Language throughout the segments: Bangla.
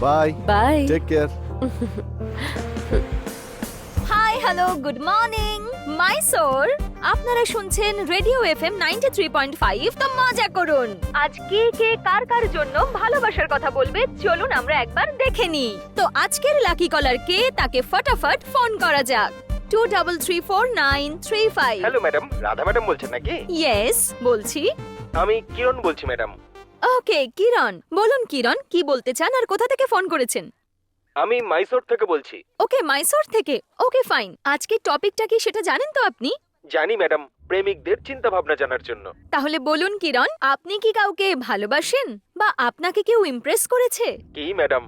By bye. Take care. Hi hello good morning Mysore. আপনারা শুনছেন রেডিও এফএম 93.5। তো মজা করুন। আজ কে কে কার কার জন্য ভালোবাসার কথা বলবে চলুন আমরা একবার দেখে নিই। তো আজকের লাকি কলার কে তাকে ফটাফট ফোন করা যাক। 23349335। হ্যালো ম্যাডাম, রাধা ম্যাডাম বলছেন নাকি? ইয়েস বলছি। আমি কিরণ বলছি ম্যাডাম। ওকে কিরণ, বলুন কিরণ কি বলতে চান আর কোথা থেকে ফোন করেছেন? আমি মাইসোর থেকে বলছি। ওকে মাইসোর থেকে। Okay fine. আজকে টপিকটা কি সেটা জানেন তো আপনি? জানি ম্যাডাম, প্রেমিকদের চিন্তা ভাবনা জানার জন্য। তাহলে বলুন কিরণ, আপনি কি কাউকে ভালোবাসেন বা আপনাকে কেউ ইমপ্রেস করেছে? কি ম্যাডাম,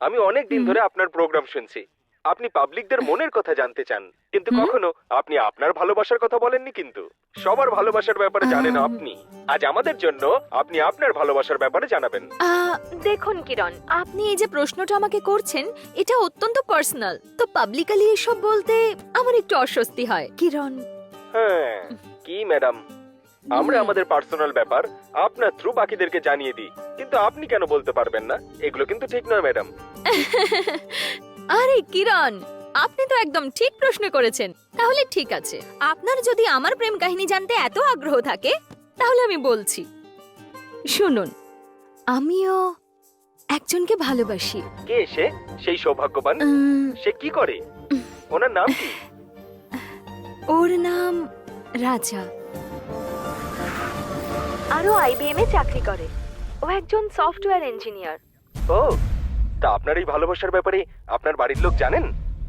আমি অনেক দিন ধরে আপনার প্রোগ্রাম শুনছি। আপনি পাবলিকদের মনের কথা জানতে চান, কিন্তু কখনো আপনি আপনার ভালোবাসার কথা বলেননি। কিন্তু সবার ভালোবাসার ব্যাপারে জানেন আপনি। আজ আমাদের জন্য আপনি আপনার ভালোবাসার ব্যাপারে জানাবেন। দেখুন কিরণ, আপনি এই যে প্রশ্নটা আমাকে করছেন এটা অত্যন্ত পার্সোনাল, তো পাবলিকালি এসব বলতে আমার একটু অস্বস্তি হয় কিরণ। হ্যাঁ, কি ম্যাডাম, আমরা আমাদের পার্সোনাল ব্যাপার আপনার থ্রু বাকিদেরকে জানিয়ে দিই, কিন্তু আপনি কেন বলতে পারবেন না? এগুলো কিন্তু ঠিক নয় ম্যাডাম। আরে কিরণ, আপনি তো একদম ঠিক প্রশ্ন করেছেন। তাহলে ঠিক আছে, আপনার যদি আমার প্রেম কাহিনী জানতে এত আগ্রহ থাকে তাহলে আমি বলছি শুনুন। আমিও একজনকে ভালোবাসি। কে সে? সেই সৌভাগ্যবান? সে কি করে? ওনার নাম কি? ওর নাম রাজা। আরো আইবিএম এ চাকরি করে। ও একজন সফটওয়্যার ইঞ্জিনিয়ার। ও, তা আপনার এই ভালোবাসার ব্যাপারে আপনার বাড়ির লোক জানেন?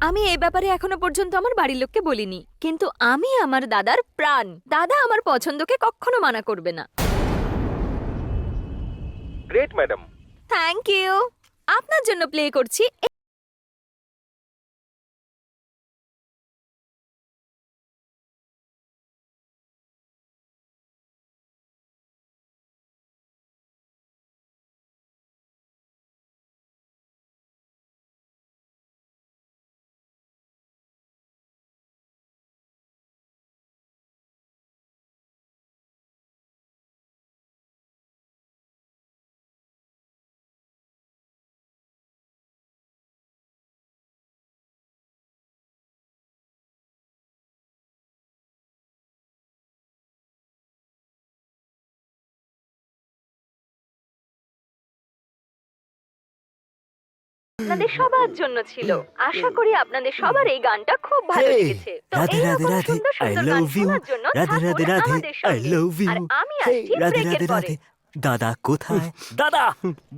আমি এই ব্যাপারে এখনো পর্যন্ত আমার বাড়ির লোককে বলিনি, কিন্তু আমি আমার দাদার প্রাণ। দাদা আমার পছন্দকে কখনো মানা করবে না। Great madam. Thank you. আপনার জন্য প্লে করছি আপনাদের সবার জন্য ছিল। আশা করি আপনাদের সবার এই গানটা খুব ভালো লেগেছে। তো রাধে রাধে এইরকম রাধে, সুন্দর I সুন্দর গান love you। শোনার জন্য রাধে থাকুন রাধে রাধে, আমাদের I সঙ্গে। love you। আর আমি আসছি রাধে ব্রেকের রাধে পরে। রাধে। দাদা কোথায়? দাদা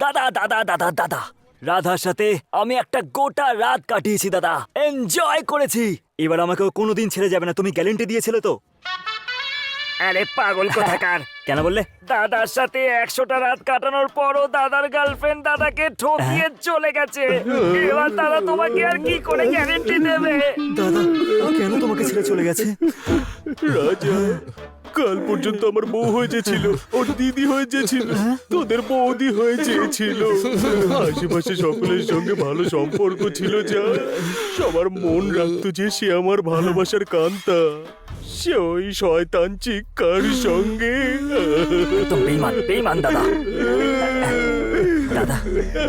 দাদা দাদা দাদা দাদা, রাধার সাথে আমি একটা গোটা রাত কাটিয়েছি দাদা, এনজয় করেছি। এবার আমাকে ও কোনোদিন ছেড়ে যাবে না, তুমি গ্যারান্টি দিয়েছিলে তো? আরে পাগল কোথাকার! কেন বললে? দাদার সাথে 100টা রাত কাটানোর পরও দাদার গার্লফ্রেন্ড দাদাকে ঠকিয়ে চলে গেছে। এবার দাদা তোমাকে আর কি করে গ্যারান্টি দেবে? দাদা কেন তোমাকে ছেড়ে চলে গেছে? রাজা, কাল পর্যন্ত আমার বউ হয়ে যেছিল, ওর দিদি হয়ে যেছিল, তোদের বৌদি হয়ে চেয়েছিল। আশেপাশে সকলের সঙ্গে ভালো সম্পর্ক ছিল, যা সবার মন রাখতো যে সে আমার ভালোবাসার কান্তা। সে ওই শয়তান চিক্কার সঙ্গে। একদম বেঈমান বেঈমান দাদা। দাদা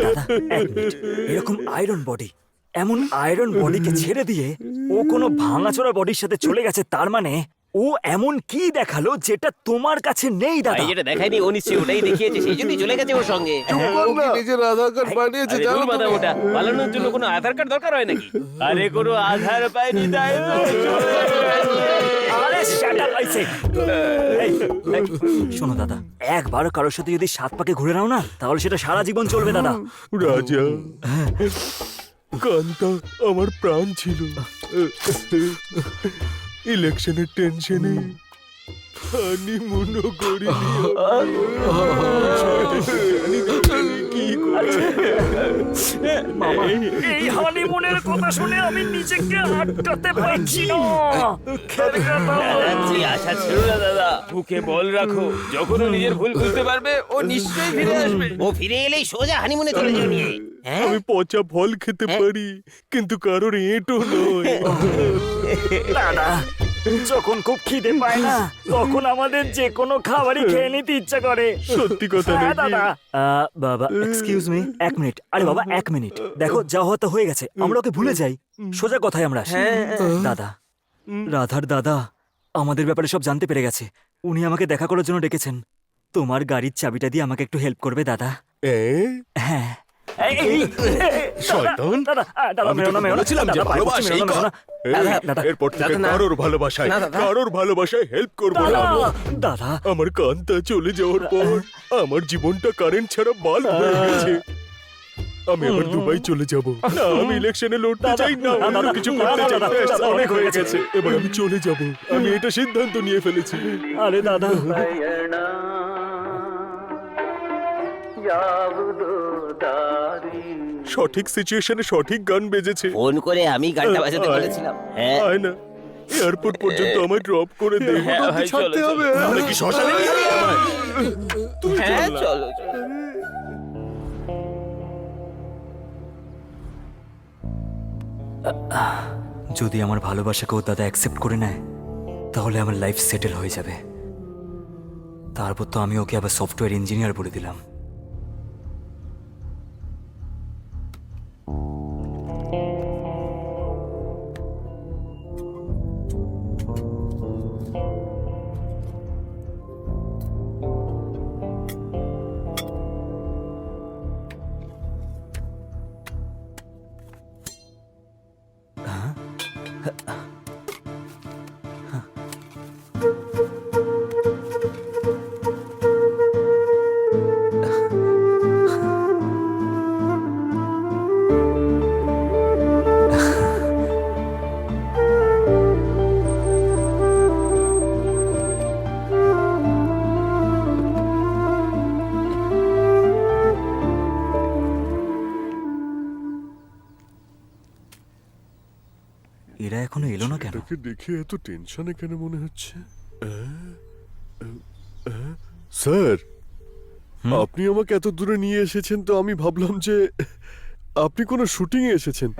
দাদা এক মিনিট, এরকম আয়রন বডি, এমন আয়রন বডিকে ছেড়ে দিয়ে ও কোনো ভাঙাচোরা বডির সাথে চলে গেছে, তার মানে ও এমন কি দেখালো যেটা তোমার কাছে নেই দাদা? ভাই যেটা দেখায়নি ও নিশ্চয়ই ওটাই দেখিয়েছে, সেই জন্যই চলে গেছে ওর সঙ্গে। নিজের আধার কার্ড বানিয়েছে, আরে ধুর মাথা ওটা, পালানোর জন্য কোনো আধার কার্ড দরকার হয় নাকি? আরে কোনো আধার পাইনি তাই তো চলে গেছে। আরে শাট আপ আই সে। এই, শোনো দাদা, একবার কারোর সাথে যদি 7 পাকে ঘুরে নাও না, তাহলে সেটা সারা জীবন চলবে দাদা। রাজা, কান্তা আমার প্রাণ ছিল। ইলেকশনের টেনশনে হানিমুনও করিনি। কি করছে? এই হানিমুনের কথা শুনে আমি নিজেকে আটকাতে পারছি না। দাদার আশা ছিল না দাদা, বুকে বল রাখো, যখন ও নিজের ভুল বুঝতে পারবে ও নিশ্চয়ই ফিরে আসবে। ও ফিরে এলেই সোজা হানিমুনে চলে যাবে নিয়ে। আমি পচা ফল খেতে পারি, কিন্তু কারোর এঁটো নয়। দাদা যখন খুব খিদে পায় না তখন আমাদের যে কোনো খাবারই খেয়ে নিতে ইচ্ছা করে। সত্যি কথা হ্যাঁ নাকি? দাদা। বাবা এক্সকিউজ মি, 1 মিনিট। আরে বাবা 1 মিনিট, দেখো যা হওয়া তো হয়ে গেছে, আমরা ওকে ভুলে যাই, সোজা কথায় আমরা আসি। দাদা, রাধার দাদা আমাদের ব্যাপারে সব জানতে পেরে গেছে, উনি আমাকে দেখা করার জন্য ডেকেছেন। তোমার গাড়ির চাবিটা দিয়ে আমাকে একটু হেল্প করবে দাদা? এ? হ্যাঁ। শয়তান। দাদা দাদা আমি মেরো না, তোকে মেরো না, বলেছিলাম যে দাদা, পায়ে পড়ছি, ভালোবাস, মেরো না, এই মেরো না। দাদা এরপর থেকে দাদা, না। কারোর ভালোবাসায় না, দাদা। কারোর ভালোবাসায় হেল্প করবো না। দাদা দাদা আমার কান্তা চলে যাওয়ার পর আমার জীবনটা কারেন্ট ছাড়া বাল্ব হয়ে গেছে। আমি আবার দুবাই চলে যাব না, আমি ইলেকশনে লড়তে দাদা, চাই না, অন্য দাদা, কিছু দাদা, করতে চাই না। দাদা, দাদা, অনেক হয়ে গেছে, এবার আমি চলে যাব। আমি এটা সিদ্ধান্ত নিয়ে ফেলেছি। আরে দাদা সঠিক সিচুয়েশনে সঠিক গান বেজেছে। ফোন করে আমি গানটা বাজাতে আয়। বলেছিলাম। হ্যাঁ আয় না, এয়ারপোর্ট পর্যন্ত আমায় ড্রপ করে দে। হ্যাঁ, ওটা ভাই, ছাড়তে চলো, হবে। চলো। আমরা কি শ্মশানে নিয়ে যাবি আমায়? হ্যাঁ চলো চলো। যদি আমার ভালোবাসাকেও দাদা অ্যাকসেপ্ট করে নেয় তাহলে আমার লাইফ সেটেল হয়ে যাবে। তারপর তো আমি ওকে আবার সফটওয়্যার ইঞ্জিনিয়ার বলে দিলাম। এরা এখনো এলো না কেন? এটাকে দেখে এত টেনশনে কেন মনে হচ্ছে? স্যার, আপনি আমাকে এত দূরে নিয়ে এসেছেন তো আমি ভাবলাম যে আপনি কোনো শুটিং এ এসেছেন।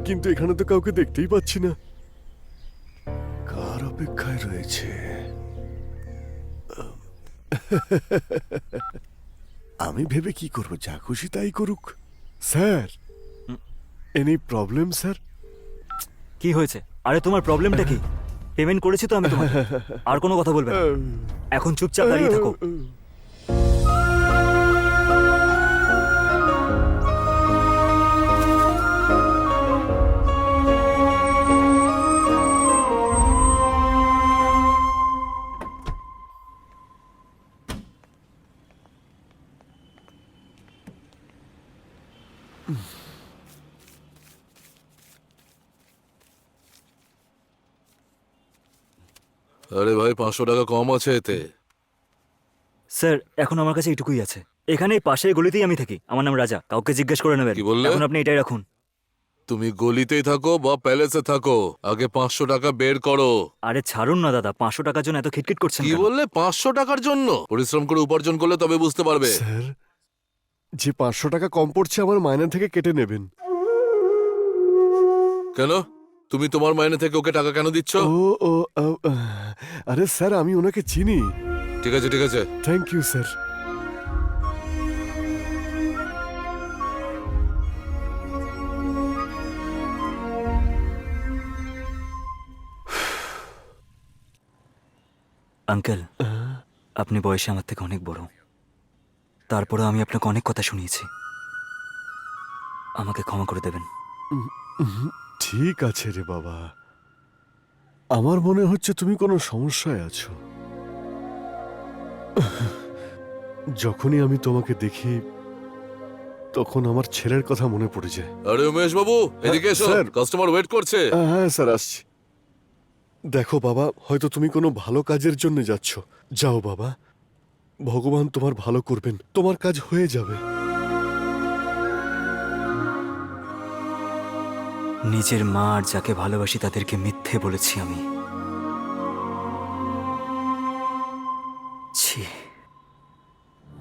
কিন্তু এখানে তো কাউকে দেখতেই পাচ্ছি না। কার অপেক্ষায় রয়েছে? আমি ভেবে কি করব, যা খুশি তাই করুক। Sir, any problem sir? কি হয়েছে? আরে তোমার প্রবলেমটা কি? পেমেন্ট করেছি তো আমি তোমাকে, আর কোনো কথা বলবে না। এখন চুপচাপ দাঁড়িয়ে থাকো। আরে ভাই 500 টাকা কম আছে এতে। স্যার এখন আমার কাছে এটুকুই আছে। এখানে এই পাশের গলিতেই আমি থাকি, আমার নাম রাজা, কাউকে জিজ্ঞেস করে নেবেন। কি বললে? এখন আপনি এটাই রাখুন। তুমি গলিতেই থাকো বা প্যালেসে থাকো, আগে 500 টাকা বের করো। আরে ছাড়ুন না দাদা, 500 টাকার জন্য এত খিটখিট করছেন কি কেন? বললে? 500 টাকার জন্য? পরিশ্রম করে উপার্জন করলে তবে বুঝতে পারবে। স্যার, যে 500 টাকা কম পড়ছে আমার মাইনে থেকে কেটে নেবেন। কেন? তুমি তোমার মাইনে থেকে ওকে টাকা কেন দিচ্ছ? ও ও ও, আরে স্যার, আমি ওনাকে চিনি। ঠিক আছে ঠিক আছে। Thank you sir. আঙ্কেল, আপনি বয়সে আমার থেকে অনেক বড়, তারপরে আমি আপনাকে অনেক কথা শুনিয়েছি, আমাকে ক্ষমা করে দেবেন। ঠিক আছে রে বাবা, আমার মনে হচ্ছে তুমি কোনো সমস্যায় আছো। যখনই আমি তোমাকে দেখি তখন আমার ছেলের কথা মনে পড়ে যায়। আরে উমেশ বাবু, এদিকে এসো, স্যার। কাস্টমার ওয়েট করছে। হ্যাঁ স্যার, আসছি। দেখো বাবা, হয়তো তুমি কোনো ভালো কাজের জন্য যাচ্ছ। যাও বাবা, ভগবান তোমার ভালো করবেন, তোমার কাজ হয়ে যাবে। নিজের মা আর যাকে ভালোবাসি তাদেরকে মিথ্যে বলেছি আমি।